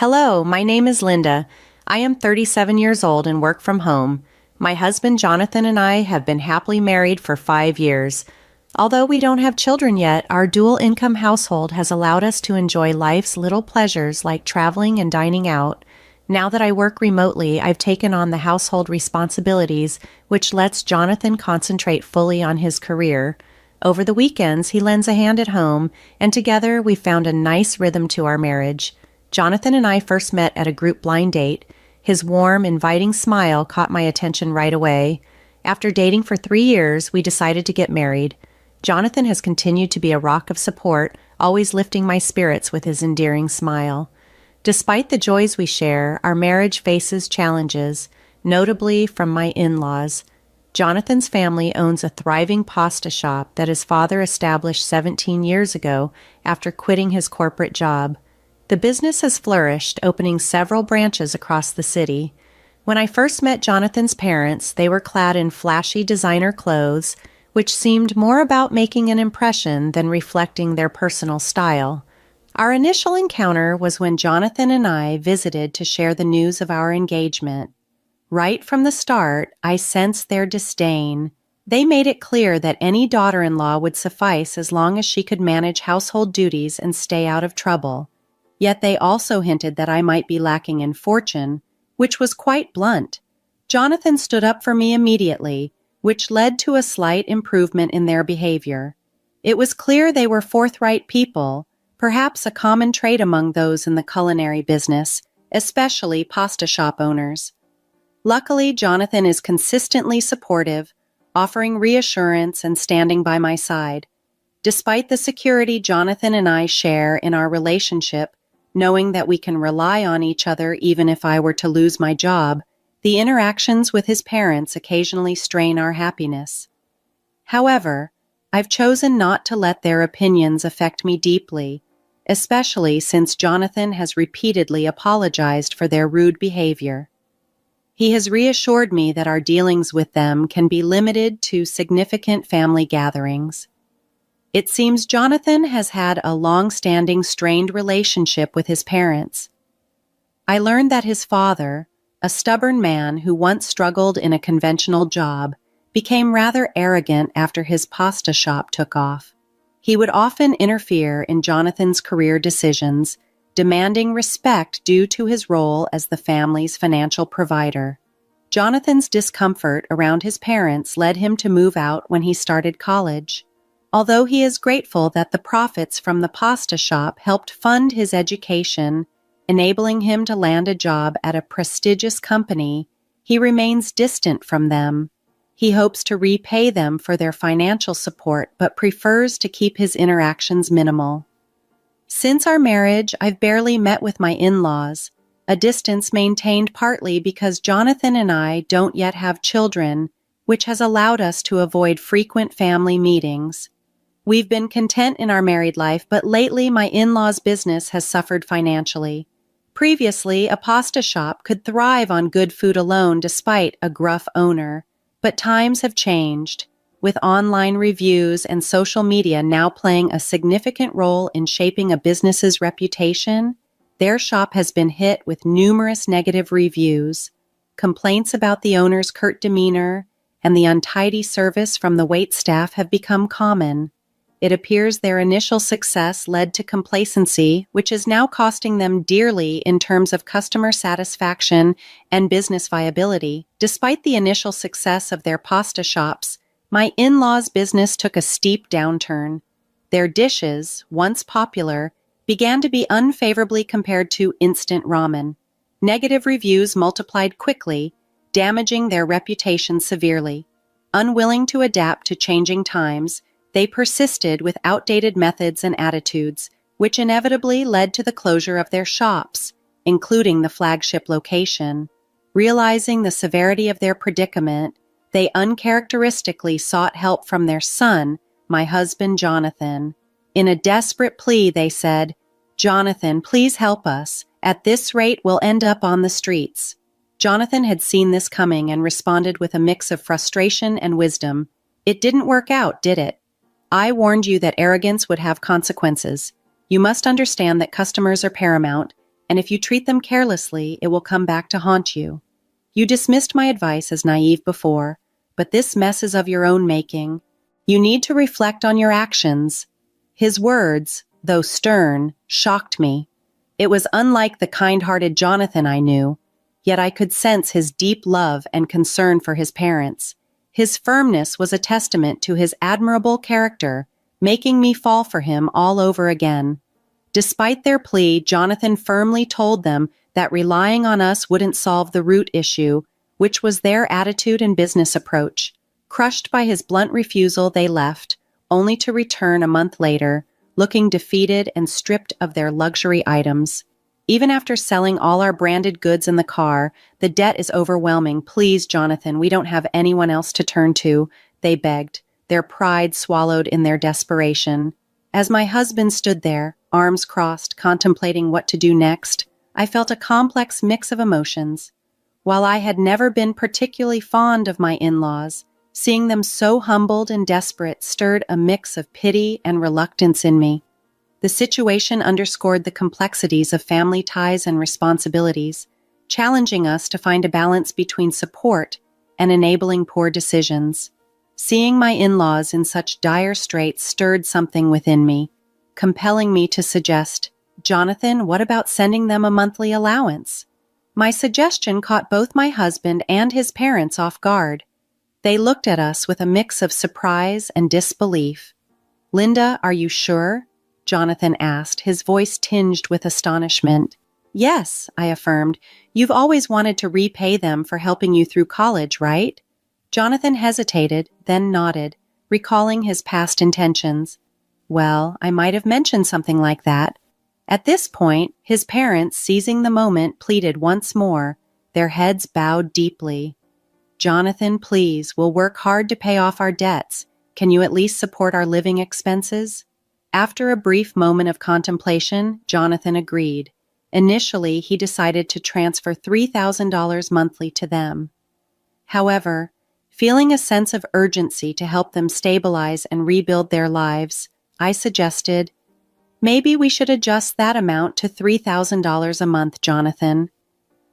Hello, my name is Linda. I am 37 years old and work from home. My husband Jonathan and I have been happily married for 5 years. Although we don't have children yet, our dual income household has allowed us to enjoy life's little pleasures like traveling and dining out. Now that I work remotely, I've taken on the household responsibilities, which lets Jonathan concentrate fully on his career. Over the weekends, he lends a hand at home, and together we found a nice rhythm to our marriage. Jonathan and I first met at a group blind date. His warm, inviting smile caught my attention right away. After dating for 3 years, we decided to get married. Jonathan has continued to be a rock of support, always lifting my spirits with his endearing smile. Despite the joys we share, our marriage faces challenges, notably from my in-laws. Jonathan's family owns a thriving pasta shop that his father established 17 years ago after quitting his corporate job. The business has flourished, opening several branches across the city. When I first met Jonathan's parents, they were clad in flashy designer clothes, which seemed more about making an impression than reflecting their personal style. Our initial encounter was when Jonathan and I visited to share the news of our engagement. Right from the start, I sensed their disdain. They made it clear that any daughter-in-law would suffice as long as she could manage household duties and stay out of trouble. Yet they also hinted that I might be lacking in fortune, which was quite blunt. Jonathan stood up for me immediately, which led to a slight improvement in their behavior. It was clear they were forthright people, perhaps a common trait among those in the culinary business, especially pasta shop owners. Luckily, Jonathan is consistently supportive, offering reassurance and standing by my side. Despite the security Jonathan and I share in our relationship, knowing that we can rely on each other even if I were to lose my job, the interactions with his parents occasionally strain our happiness. However, I've chosen not to let their opinions affect me deeply, especially since Jonathan has repeatedly apologized for their rude behavior. He has reassured me that our dealings with them can be limited to significant family gatherings. It seems Jonathan has had a long-standing strained relationship with his parents. I learned that his father, a stubborn man who once struggled in a conventional job, became rather arrogant after his pasta shop took off. He would often interfere in Jonathan's career decisions, demanding respect due to his role as the family's financial provider. Jonathan's discomfort around his parents led him to move out when he started college. Although he is grateful that the profits from the pasta shop helped fund his education, enabling him to land a job at a prestigious company, he remains distant from them. He hopes to repay them for their financial support, but prefers to keep his interactions minimal. Since our marriage, I've barely met with my in-laws, a distance maintained partly because Jonathan and I don't yet have children, which has allowed us to avoid frequent family meetings. We've been content in our married life, but lately my in-laws' business has suffered financially. Previously, a pasta shop could thrive on good food alone despite a gruff owner. But times have changed, with online reviews and social media now playing a significant role in shaping a business's reputation. Their shop has been hit with numerous negative reviews. Complaints about the owner's curt demeanor and the untidy service from the waitstaff have become common. It appears their initial success led to complacency, which is now costing them dearly in terms of customer satisfaction and business viability. Despite the initial success of their pasta shops, my in-laws' business took a steep downturn. Their dishes, once popular, began to be unfavorably compared to instant ramen. Negative reviews multiplied quickly, damaging their reputation severely. Unwilling to adapt to changing times, they persisted with outdated methods and attitudes, which inevitably led to the closure of their shops, including the flagship location. Realizing the severity of their predicament, they uncharacteristically sought help from their son, my husband Jonathan. In a desperate plea, they said, "Jonathan, please help us. At this rate, we'll end up on the streets." Jonathan had seen this coming and responded with a mix of frustration and wisdom. "It didn't work out, did it? I warned you that arrogance would have consequences. You must understand that customers are paramount, and if you treat them carelessly, it will come back to haunt you. You dismissed my advice as naive before, but this mess is of your own making. You need to reflect on your actions." His words, though stern, shocked me. It was unlike the kind-hearted Jonathan I knew, yet I could sense his deep love and concern for his parents. His firmness was a testament to his admirable character, making me fall for him all over again. Despite their plea, Jonathan firmly told them that relying on us wouldn't solve the root issue, which was their attitude and business approach. Crushed by his blunt refusal, they left, only to return a month later, looking defeated and stripped of their luxury items. "Even after selling all our branded goods in the car, the debt is overwhelming. Please, Jonathan, we don't have anyone else to turn to," they begged, their pride swallowed in their desperation. As my husband stood there, arms crossed, contemplating what to do next, I felt a complex mix of emotions. While I had never been particularly fond of my in-laws, seeing them so humbled and desperate stirred a mix of pity and reluctance in me. The situation underscored the complexities of family ties and responsibilities, challenging us to find a balance between support and enabling poor decisions. Seeing my in-laws in such dire straits stirred something within me, compelling me to suggest, "Jonathan, what about sending them a monthly allowance?" My suggestion caught both my husband and his parents off guard. They looked at us with a mix of surprise and disbelief. "Linda, are you sure?" Jonathan asked, his voice tinged with astonishment. "Yes," I affirmed. "You've always wanted to repay them for helping you through college, right?" Jonathan hesitated, then nodded, recalling his past intentions. "Well, I might have mentioned something like that." At this point, his parents, seizing the moment, pleaded once more, their heads bowed deeply. "Jonathan, please, we'll work hard to pay off our debts. Can you at least support our living expenses?" After a brief moment of contemplation, Jonathan agreed. Initially, he decided to transfer $3,000 monthly to them. However, feeling a sense of urgency to help them stabilize and rebuild their lives, I suggested, "Maybe we should adjust that amount to $3,000 a month, Jonathan."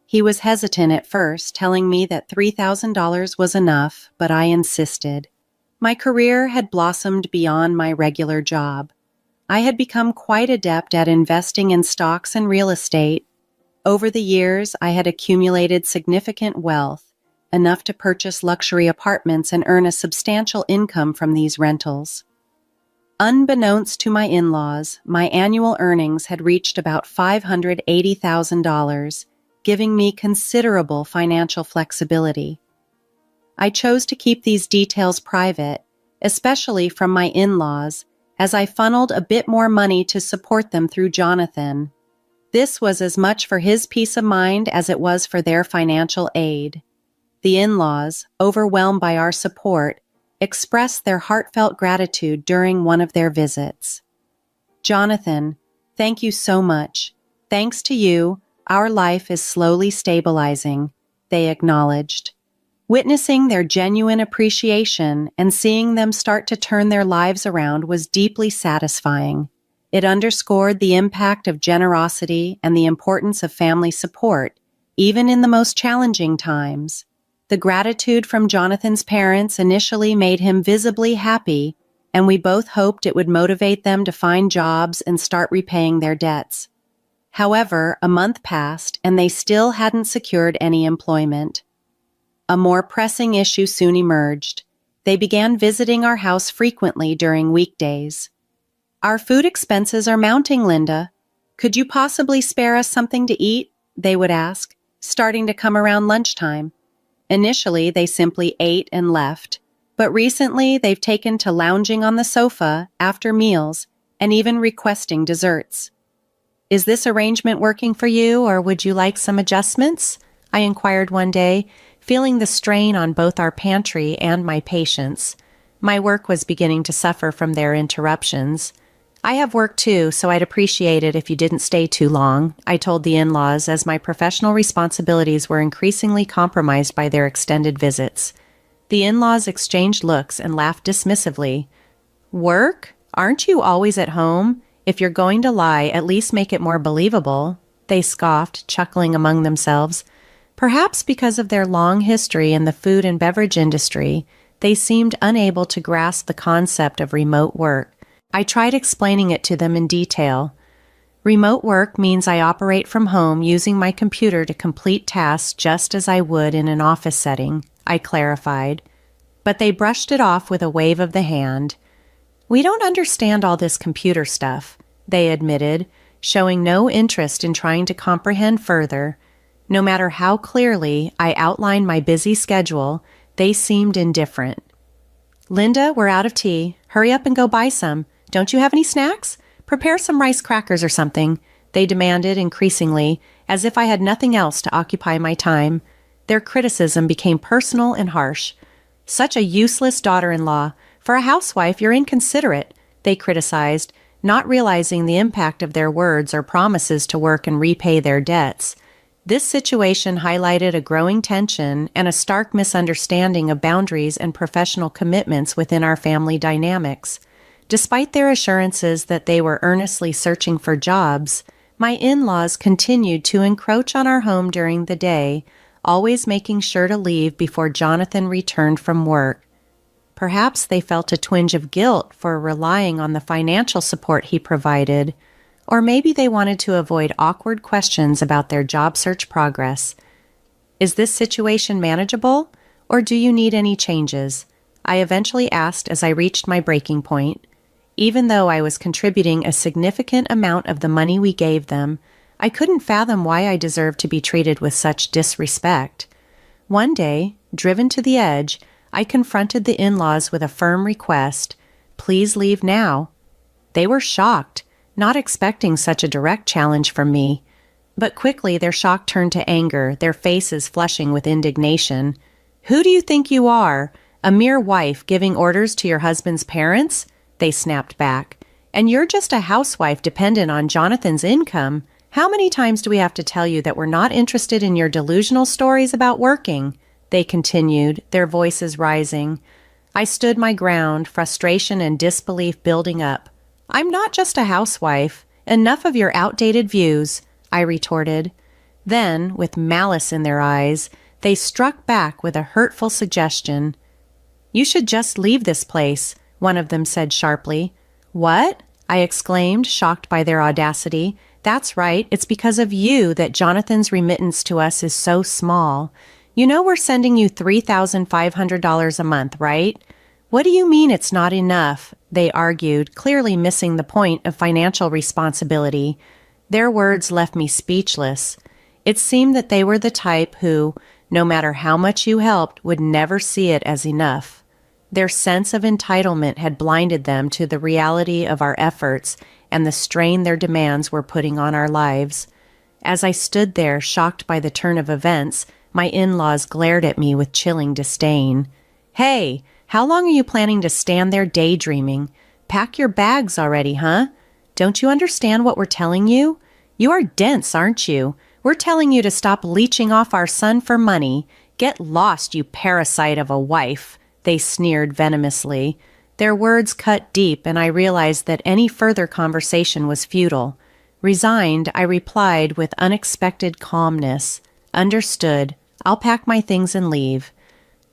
He was hesitant at first, telling me that $3,000 was enough, but I insisted. My career had blossomed beyond my regular job. I had become quite adept at investing in stocks and real estate. Over the years, I had accumulated significant wealth, enough to purchase luxury apartments and earn a substantial income from these rentals. Unbeknownst to my in-laws, my annual earnings had reached about $580,000, giving me considerable financial flexibility. I chose to keep these details private, especially from my in-laws, as I funneled a bit more money to support them through Jonathan. This was as much for his peace of mind as it was for their financial aid. The in-laws, overwhelmed by our support, expressed their heartfelt gratitude during one of their visits. "Jonathan, thank you so much. Thanks to you, our life is slowly stabilizing," they acknowledged. Witnessing their genuine appreciation and seeing them start to turn their lives around was deeply satisfying. It underscored the impact of generosity and the importance of family support, even in the most challenging times. The gratitude from Jonathan's parents initially made him visibly happy, and we both hoped it would motivate them to find jobs and start repaying their debts. However, a month passed, and they still hadn't secured any employment. A more pressing issue soon emerged. They began visiting our house frequently during weekdays. "Our food expenses are mounting, Linda. Could you possibly spare us something to eat?" they would ask, starting to come around lunchtime. Initially, they simply ate and left, but recently they've taken to lounging on the sofa after meals and even requesting desserts. "Is this arrangement working for you, or would you like some adjustments?" I inquired one day, feeling the strain on both our pantry and my patience. My work was beginning to suffer from their interruptions. "I have work too, so I'd appreciate it if you didn't stay too long," I told the in-laws as my professional responsibilities were increasingly compromised by their extended visits. The in-laws exchanged looks and laughed dismissively. "Work? Aren't you always at home? If you're going to lie, at least make it more believable." they scoffed, chuckling among themselves. Perhaps because of their long history in the food and beverage industry, they seemed unable to grasp the concept of remote work. I tried explaining it to them in detail. Remote work means I operate from home using my computer to complete tasks just as I would in an office setting, I clarified. But they brushed it off with a wave of the hand. We don't understand all this computer stuff, they admitted, showing no interest in trying to comprehend further. No matter how clearly I outlined my busy schedule, they seemed indifferent. Linda, we're out of tea. Hurry up and go buy some. Don't you have any snacks? Prepare some rice crackers or something, they demanded increasingly, as if I had nothing else to occupy my time. Their criticism became personal and harsh. Such a useless daughter-in-law. For a housewife, you're inconsiderate, they criticized, not realizing the impact of their words or promises to work and repay their debts. This situation highlighted a growing tension and a stark misunderstanding of boundaries and professional commitments within our family dynamics. Despite their assurances that they were earnestly searching for jobs, my in-laws continued to encroach on our home during the day, always making sure to leave before Jonathan returned from work. Perhaps they felt a twinge of guilt for relying on the financial support he provided, or maybe they wanted to avoid awkward questions about their job search progress. Is this situation manageable, or do you need any changes? I eventually asked as I reached my breaking point. Even though I was contributing a significant amount of the money we gave them, I couldn't fathom why I deserved to be treated with such disrespect. One day, driven to the edge, I confronted the in-laws with a firm request, "Please leave now." They were shocked, not expecting such a direct challenge from me. But quickly their shock turned to anger, their faces flushing with indignation. "Who do you think you are? A mere wife giving orders to your husband's parents?" They snapped back. "And you're just a housewife dependent on Jonathan's income. How many times do we have to tell you that we're not interested in your delusional stories about working?" They continued, their voices rising. I stood my ground, frustration and disbelief building up. "I'm not just a housewife. Enough of your outdated views," I retorted. Then, with malice in their eyes, they struck back with a hurtful suggestion. "You should just leave this place," one of them said sharply. "What?" I exclaimed, shocked by their audacity. "That's right, it's because of you that Jonathan's remittance to us is so small. You know we're sending you $3,500 a month, right?" "What do you mean it's not enough?" they argued, clearly missing the point of financial responsibility. Their words left me speechless. It seemed that they were the type who, no matter how much you helped, would never see it as enough. Their sense of entitlement had blinded them to the reality of our efforts and the strain their demands were putting on our lives. As I stood there, shocked by the turn of events, my in-laws glared at me with chilling disdain. "Hey, how long are you planning to stand there daydreaming? Pack your bags already, huh? Don't you understand what we're telling you? You are dense, aren't you? We're telling you to stop leeching off our son for money. Get lost, you parasite of a wife," they sneered venomously. Their words cut deep, and I realized that any further conversation was futile. Resigned, I replied with unexpected calmness. "Understood. I'll pack my things and leave."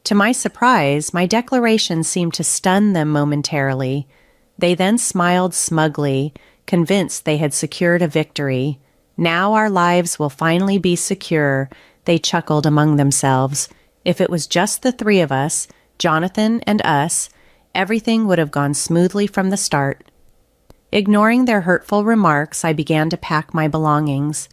To my surprise, my declaration seemed to stun them momentarily. They then smiled smugly, convinced they had secured a victory. "Now our lives will finally be secure," they chuckled among themselves. If it was just the three of us, Jonathan and us, everything would have gone smoothly from the start. Ignoring their hurtful remarks, I began to pack my belongings.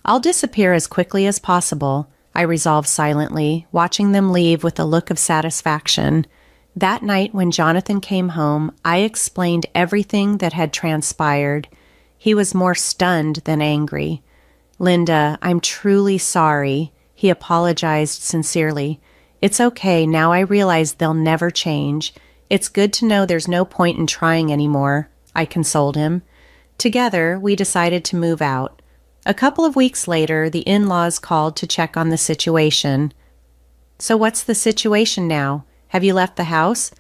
"I'll disappear as quickly as possible," I resolved silently, watching them leave with a look of satisfaction. That night when Jonathan came home, I explained everything that had transpired. He was more stunned than angry. "Linda, I'm truly sorry," he apologized sincerely. "It's okay, now I realize they'll never change. It's good to know there's no point in trying anymore," I consoled him. Together, we decided to move out. A couple of weeks later, the in-laws called to check on the situation. "So what's the situation now? Have you left the house?"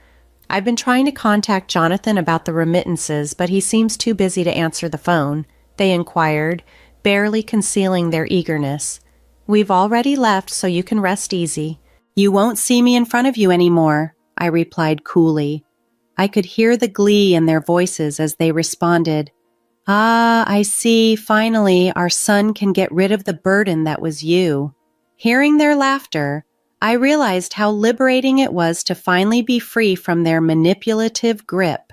"I've been trying to contact Jonathan about the remittances, but he seems too busy to answer the phone," they inquired, barely concealing their eagerness. "We've already left, so you can rest easy." "You won't see me in front of you anymore," I replied coolly. I could hear the glee in their voices as they responded, "Ah, I see, finally, our son can get rid of the burden that was you." Hearing their laughter, I realized how liberating it was to finally be free from their manipulative grip,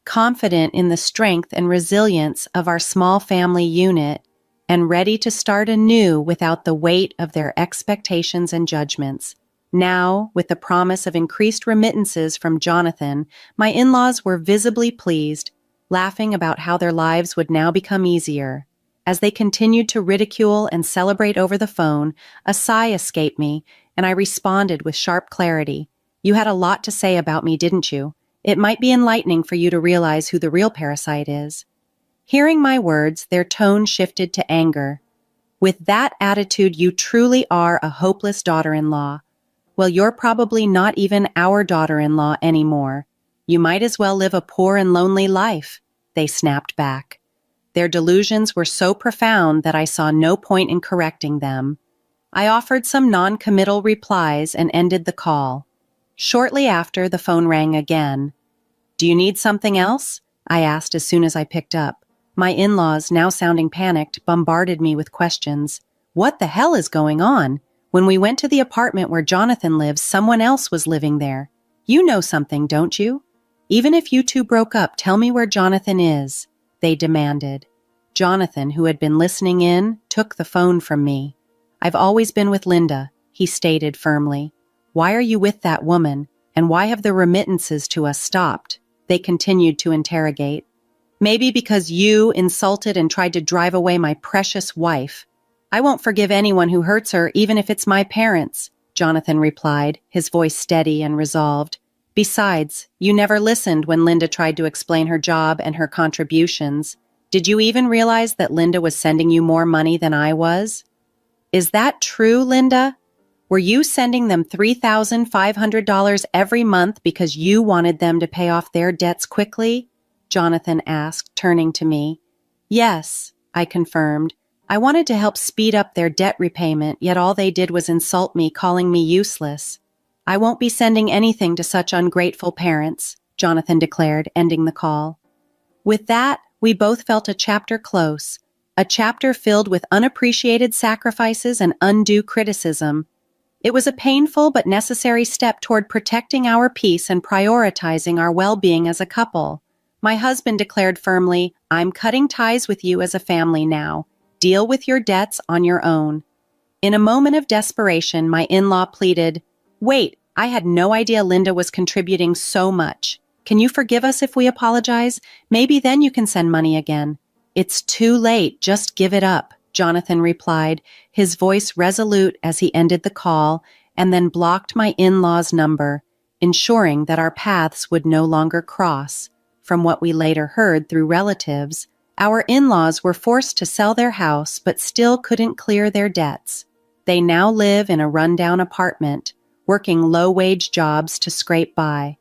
confident in the strength and resilience of our small family unit, and ready to start anew without the weight of their expectations and judgments. Now, with the promise of increased remittances from Jonathan, my in-laws were visibly pleased, laughing about how their lives would now become easier. As they continued to ridicule and celebrate over the phone, a sigh escaped me, and I responded with sharp clarity. "You had a lot to say about me, didn't you? It might be enlightening for you to realize who the real parasite is." Hearing my words, their tone shifted to anger. "With that attitude, you truly are a hopeless daughter-in-law. Well, you're probably not even our daughter-in-law anymore. You might as well live a poor and lonely life," they snapped back. Their delusions were so profound that I saw no point in correcting them. I offered some non-committal replies and ended the call. Shortly after, the phone rang again. "Do you need something else?" I asked as soon as I picked up. My in-laws, now sounding panicked, bombarded me with questions. "What the hell is going on? When we went to the apartment where Jonathan lives, someone else was living there. You know something, don't you? Even if you two broke up, tell me where Jonathan is," they demanded. Jonathan, who had been listening in, took the phone from me. "I've always been with Linda," he stated firmly. "Why are you with that woman, and why have the remittances to us stopped?" They continued to interrogate. "Maybe because you insulted and tried to drive away my precious wife. I won't forgive anyone who hurts her, even if it's my parents," Jonathan replied, his voice steady and resolved. "Besides, you never listened when Linda tried to explain her job and her contributions. Did you even realize that Linda was sending you more money than I was?" "Is that true, Linda? Were you sending them $3,500 every month because you wanted them to pay off their debts quickly?" Jonathan asked, turning to me. "Yes," I confirmed. "I wanted to help speed up their debt repayment, yet all they did was insult me, calling me useless." "I won't be sending anything to such ungrateful parents," Jonathan declared, ending the call. With that, we both felt a chapter close, a chapter filled with unappreciated sacrifices and undue criticism. It was a painful but necessary step toward protecting our peace and prioritizing our well-being as a couple. My husband declared firmly, "I'm cutting ties with you as a family now. Deal with your debts on your own." In a moment of desperation, my in-law pleaded, "Wait, I had no idea Linda was contributing so much. Can you forgive us if we apologize? Maybe then you can send money again." "It's too late, just give it up," Jonathan replied, his voice resolute as he ended the call, and then blocked my in-law's number, ensuring that our paths would no longer cross. From what we later heard through relatives, our in-laws were forced to sell their house but still couldn't clear their debts. They now live in a rundown apartment, working low-wage jobs to scrape by.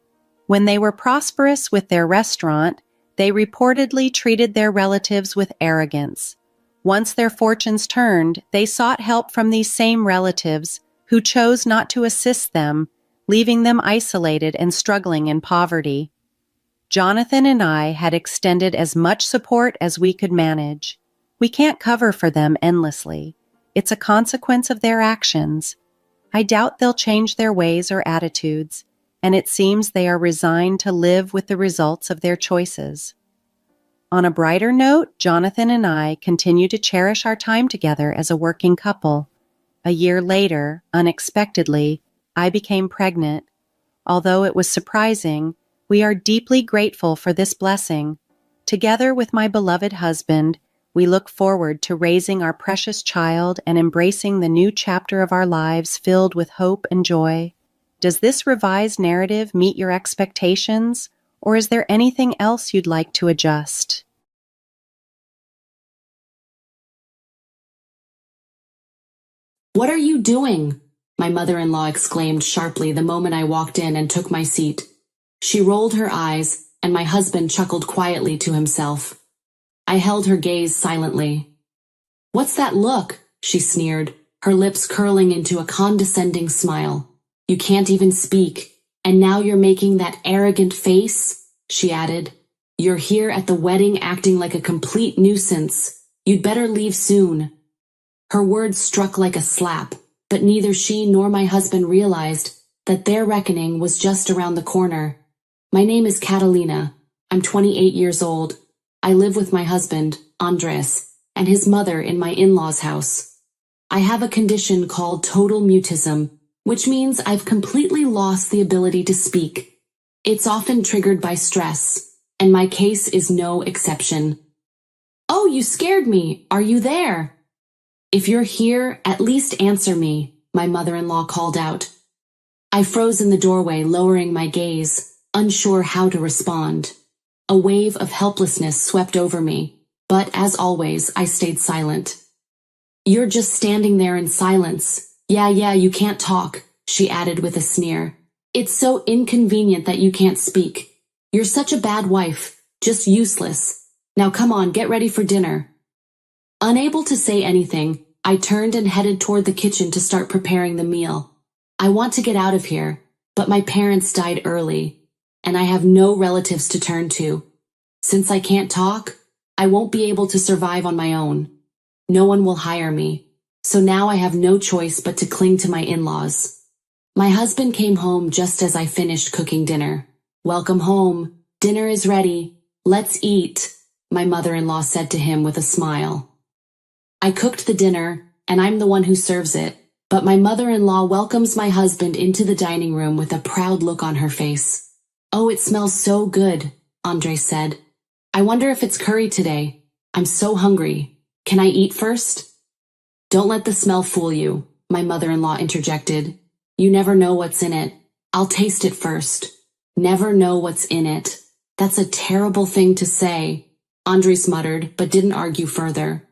When they were prosperous with their restaurant, they reportedly treated their relatives with arrogance. Once their fortunes turned, they sought help from these same relatives, who chose not to assist them, leaving them isolated and struggling in poverty. Jonathan and I had extended as much support as we could manage. We can't cover for them endlessly. It's a consequence of their actions. I doubt they'll change their ways or attitudes, and it seems they are resigned to live with the results of their choices. On a brighter note, Jonathan and I continue to cherish our time together as a working couple. A year later, unexpectedly, I became pregnant. Although it was surprising, we are deeply grateful for this blessing. Together with my beloved husband, we look forward to raising our precious child and embracing the new chapter of our lives filled with hope and joy. Does this revised narrative meet your expectations, or is there anything else you'd like to adjust? "What are you doing?" my mother-in-law exclaimed sharply the moment I walked in and took my seat. She rolled her eyes, and my husband chuckled quietly to himself. I held her gaze silently. What's that look? She sneered, her lips curling into a condescending smile. You can't even speak, and now you're making that arrogant face? She added. You're here at the wedding acting like a complete nuisance. You'd better leave soon. Her words struck like a slap, but neither she nor my husband realized that their reckoning was just around the corner. My name is Catalina. I'm 28 years old. I live with my husband, Andres, and his mother in my in-laws' house. I have a condition called total mutism, which means I've completely lost the ability to speak. It's often triggered by stress, and my case is no exception. Oh, you scared me. Are you there? If you're here, at least answer me, my mother-in-law called out. I froze in the doorway, lowering my gaze, unsure how to respond. A wave of helplessness swept over me, but as always, I stayed silent. You're just standing there in silence. Yeah, you can't talk, she added with a sneer. It's so inconvenient that you can't speak. You're such a bad wife, just useless. Now come on, get ready for dinner. Unable to say anything, I turned and headed toward the kitchen to start preparing the meal. I want to get out of here, but my parents died early, and I have no relatives to turn to. Since I can't talk, I won't be able to survive on my own. No one will hire me, so now I have no choice but to cling to my in-laws. My husband came home just as I finished cooking dinner. Welcome home. Dinner is ready. Let's eat, my mother-in-law said to him with a smile. I cooked the dinner, and I'm the one who serves it, but my mother-in-law welcomes my husband into the dining room with a proud look on her face. Oh, it smells so good, Andre said. I wonder if it's curry today. I'm so hungry. Can I eat first? Don't let the smell fool you, my mother-in-law interjected. You never know what's in it. I'll taste it first. Never know what's in it. That's a terrible thing to say, Andres muttered, but didn't argue further.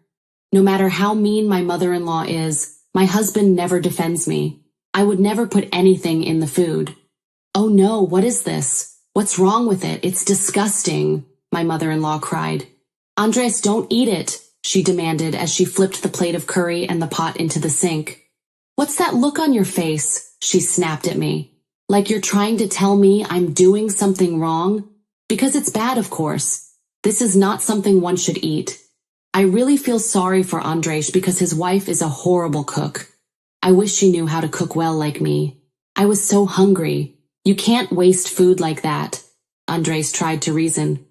No matter how mean my mother-in-law is, my husband never defends me. I would never put anything in the food. Oh no, what is this? What's wrong with it? It's disgusting, my mother-in-law cried. Andres, don't eat it, she demanded as she flipped the plate of curry and the pot into the sink. What's that look on your face? She snapped at me. Like you're trying to tell me I'm doing something wrong? Because it's bad, of course. This is not something one should eat. I really feel sorry for Andres because his wife is a horrible cook. I wish she knew how to cook well like me. I was so hungry. You can't waste food like that, Andres tried to reason.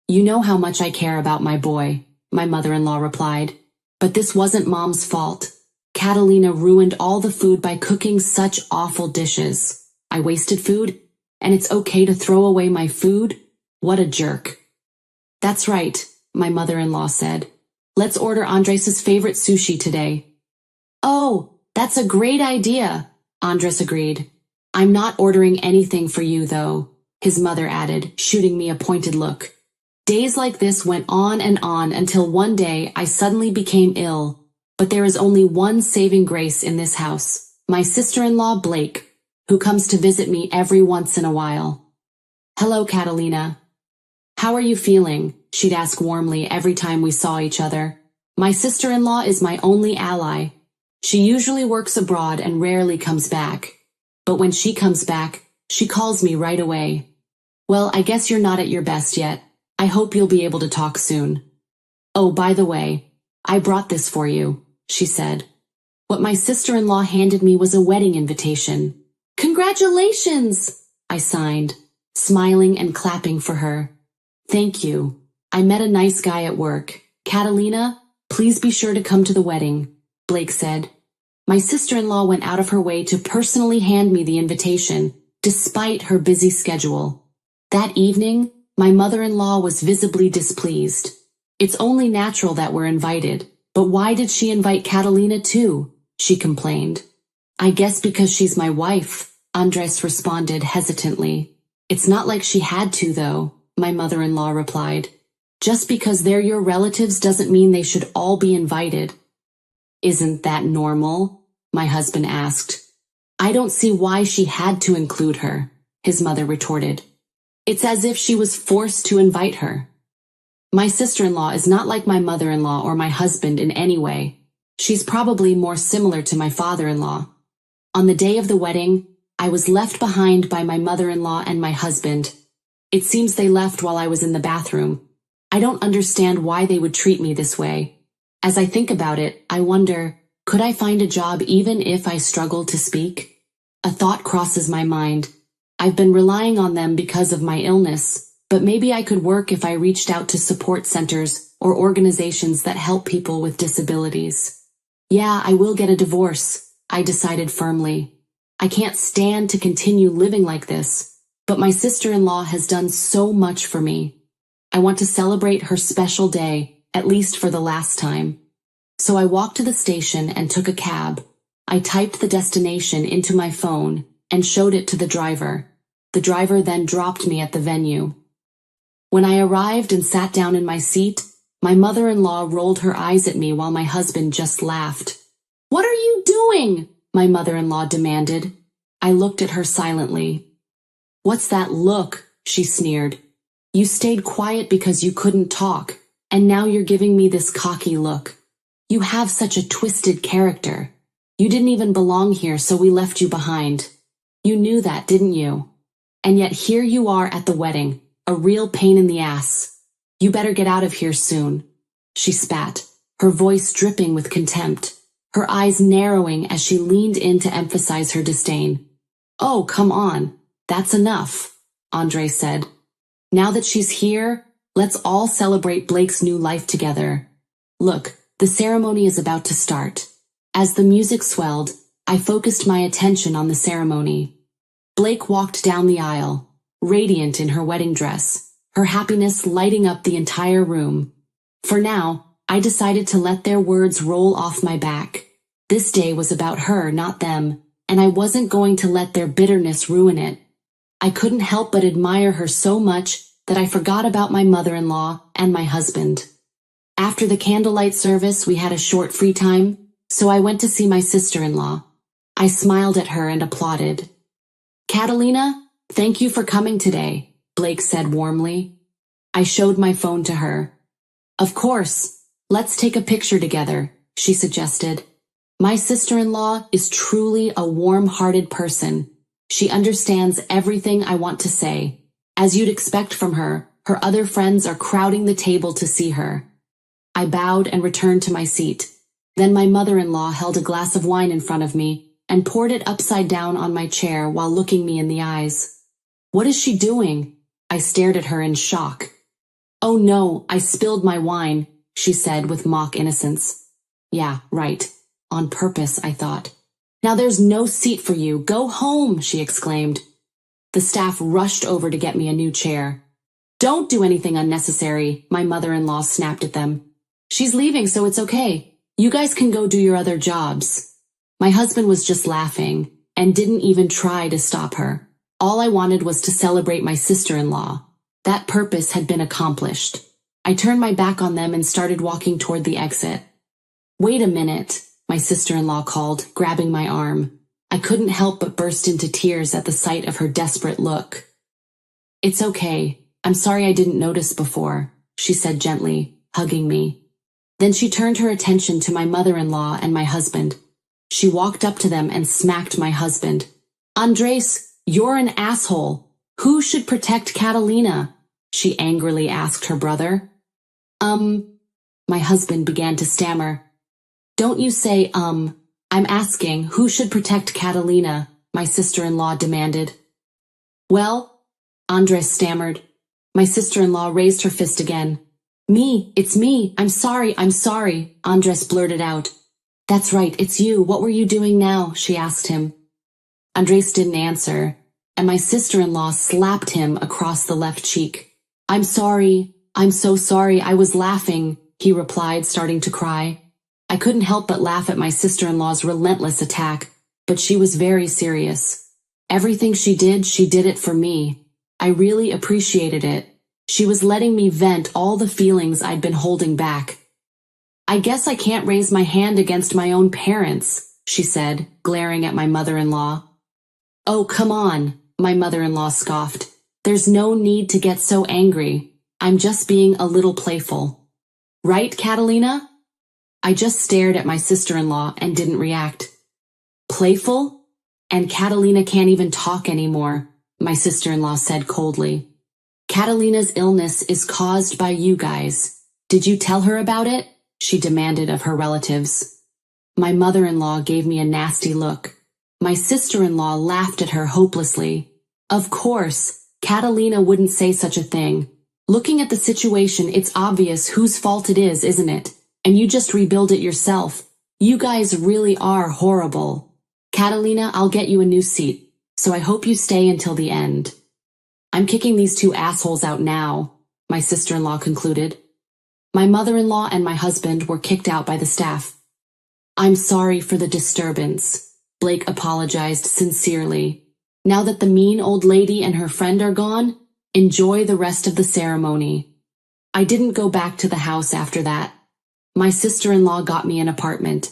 You know how much I care about my boy, my mother-in-law replied. But this wasn't Mom's fault. Catalina ruined all the food by cooking such awful dishes. I wasted food, and it's okay to throw away my food? What a jerk. That's right, my mother-in-law said. Let's order Andres' favorite sushi today. Oh, that's a great idea, Andres agreed. I'm not ordering anything for you, though, his mother added, shooting me a pointed look. Days like this went on and on until one day I suddenly became ill. But there is only one saving grace in this house, my sister-in-law Blake, who comes to visit me every once in a while. Hello, Catalina. How are you feeling? She'd ask warmly every time we saw each other. My sister-in-law is my only ally. She usually works abroad and rarely comes back. But when she comes back, she calls me right away. Well, I guess you're not at your best yet. I hope you'll be able to talk soon. Oh, by the way, I brought this for you, she said. What my sister-in-law handed me was a wedding invitation. Congratulations, I signed, smiling and clapping for her. Thank you. I met a nice guy at work. Catalina, please be sure to come to the wedding, Blake said. My sister-in-law went out of her way to personally hand me the invitation, despite her busy schedule. That evening, my mother-in-law was visibly displeased. It's only natural that we're invited, but why did she invite Catalina too? She complained. I guess because she's my wife, Andres responded hesitantly. It's not like she had to, though, my mother-in-law replied. Just because they're your relatives doesn't mean they should all be invited. Isn't that normal? My husband asked. I don't see why she had to include her, his mother retorted. It's as if she was forced to invite her. My sister-in-law is not like my mother-in-law or my husband in any way. She's probably more similar to my father-in-law. On the day of the wedding, I was left behind by my mother-in-law and my husband. It seems they left while I was in the bathroom. I don't understand why they would treat me this way. As I think about it, I wonder, could I find a job even if I struggled to speak? A thought crosses my mind. I've been relying on them because of my illness, but maybe I could work if I reached out to support centers or organizations that help people with disabilities. Yeah, I will get a divorce, I decided firmly. I can't stand to continue living like this, but my sister-in-law has done so much for me. I want to celebrate her special day, at least for the last time. So I walked to the station and took a cab. I typed the destination into my phone and showed it to the driver. The driver then dropped me at the venue. When I arrived and sat down in my seat, my mother-in-law rolled her eyes at me while my husband just laughed. "What are you doing?" my mother-in-law demanded. I looked at her silently. "What's that look?" she sneered. "You stayed quiet because you couldn't talk, and now you're giving me this cocky look. You have such a twisted character. You didn't even belong here, so we left you behind. You knew that, didn't you? And yet here you are at the wedding, a real pain in the ass. You better get out of here soon." She spat, her voice dripping with contempt, her eyes narrowing as she leaned in to emphasize her disdain. "Oh, come on. That's enough," Andre said. "Now that she's here, let's all celebrate Blake's new life together. Look, the ceremony is about to start." As the music swelled, I focused my attention on the ceremony. Blake walked down the aisle, radiant in her wedding dress, her happiness lighting up the entire room. For now, I decided to let their words roll off my back. This day was about her, not them, and I wasn't going to let their bitterness ruin it. I couldn't help but admire her so much that I forgot about my mother-in-law and my husband. After the candlelight service, we had a short free time, so I went to see my sister-in-law. I smiled at her and applauded. "Catalina, thank you for coming today," Blake said warmly. I showed my phone to her. "Of course, let's take a picture together," she suggested. My sister-in-law is truly a warm-hearted person. She understands everything I want to say. As you'd expect from her, her other friends are crowding the table to see her. I bowed and returned to my seat. Then my mother-in-law held a glass of wine in front of me and poured it upside down on my chair while looking me in the eyes. "What is she doing?" I stared at her in shock. "Oh no, I spilled my wine," she said with mock innocence. "Yeah, right. On purpose," I thought. "Now there's no seat for you. Go home," she exclaimed. The staff rushed over to get me a new chair. "Don't do anything unnecessary," my mother-in-law snapped at them. "She's leaving, so it's okay. You guys can go do your other jobs." My husband was just laughing and didn't even try to stop her. All I wanted was to celebrate my sister-in-law. That purpose had been accomplished. I turned my back on them and started walking toward the exit. "Wait a minute," my sister-in-law called, grabbing my arm. I couldn't help but burst into tears at the sight of her desperate look. "It's okay. I'm sorry I didn't notice before," she said gently, hugging me. Then she turned her attention to my mother-in-law and my husband. She walked up to them and smacked my husband. "Andres, you're an asshole. Who should protect Catalina?" she angrily asked her brother. My husband began to stammer. "Don't you say, I'm asking, who should protect Catalina?" my sister-in-law demanded. "Well," Andres stammered. My sister-in-law raised her fist again. "Me, it's me. I'm sorry, Andres blurted out. "That's right, it's you. What were you doing now?" she asked him. Andres didn't answer, and my sister-in-law slapped him across the left cheek. I'm so sorry, I was laughing," he replied, starting to cry. I couldn't help but laugh at my sister-in-law's relentless attack, but she was very serious. Everything she did it for me. I really appreciated it. She was letting me vent all the feelings I'd been holding back. "I guess I can't raise my hand against my own parents," she said, glaring at my mother-in-law. "Oh, come on," my mother-in-law scoffed. "There's no need to get so angry. I'm just being a little playful. Right, Catalina? I just stared at my sister-in-law and didn't react. Playful? And Catalina can't even talk anymore, my sister-in-law said coldly. Catalina's illness is caused by you guys. Did you tell her about it? She demanded of her relatives. My mother-in-law gave me a nasty look. My sister-in-law laughed at her hopelessly. Of course, Catalina wouldn't say such a thing. Looking at the situation, it's obvious whose fault it is, isn't it? And you just rebuild it yourself. You guys really are horrible. Catalina, I'll get you a new seat, so I hope you stay until the end. I'm kicking these two assholes out now, my sister-in-law concluded. My mother-in-law and my husband were kicked out by the staff. I'm sorry for the disturbance, Blake apologized sincerely. Now that the mean old lady and her friend are gone, enjoy the rest of the ceremony. I didn't go back to the house after that. My sister-in-law got me an apartment.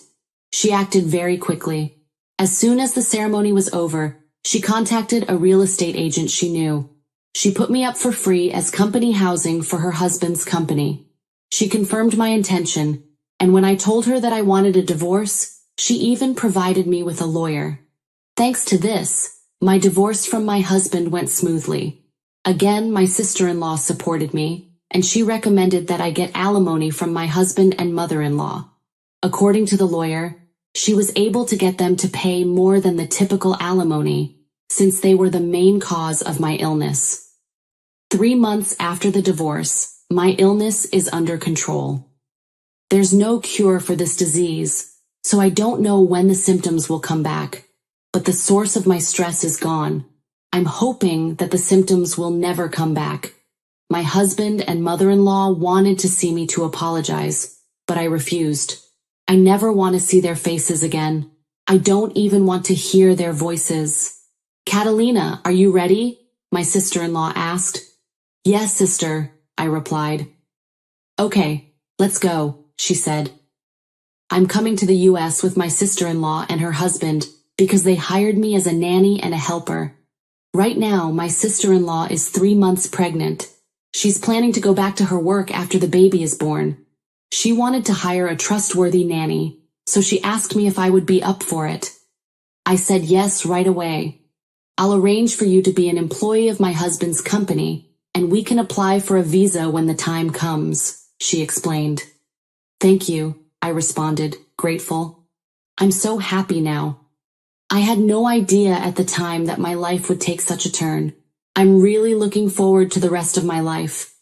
She acted very quickly. As soon as the ceremony was over, she contacted a real estate agent she knew. She put me up for free as company housing for her husband's company. She confirmed my intention, and when I told her that I wanted a divorce, she even provided me with a lawyer. Thanks to this, my divorce from my husband went smoothly. Again, my sister-in-law supported me, and she recommended that I get alimony from my husband and mother-in-law. According to the lawyer, she was able to get them to pay more than the typical alimony, since they were the main cause of my illness. 3 months after the divorce, my illness is under control. There's no cure for this disease, so I don't know when the symptoms will come back, but the source of my stress is gone. I'm hoping that the symptoms will never come back. My husband and mother-in-law wanted to see me to apologize, but I refused. I never want to see their faces again. I don't even want to hear their voices. Catalina, are you ready? My sister-in-law asked. Yes, sister, I replied. Okay, let's go, she said. I'm coming to the US with my sister-in-law and her husband because they hired me as a nanny and a helper. Right now, my sister-in-law is 3 months pregnant. She's planning to go back to her work after the baby is born. She wanted to hire a trustworthy nanny, so she asked me if I would be up for it. I said yes right away. I'll arrange for you to be an employee of my husband's company, and we can apply for a visa when the time comes, she explained. Thank you, I responded, grateful. I'm so happy now. I had no idea at the time that my life would take such a turn. I'm really looking forward to the rest of my life.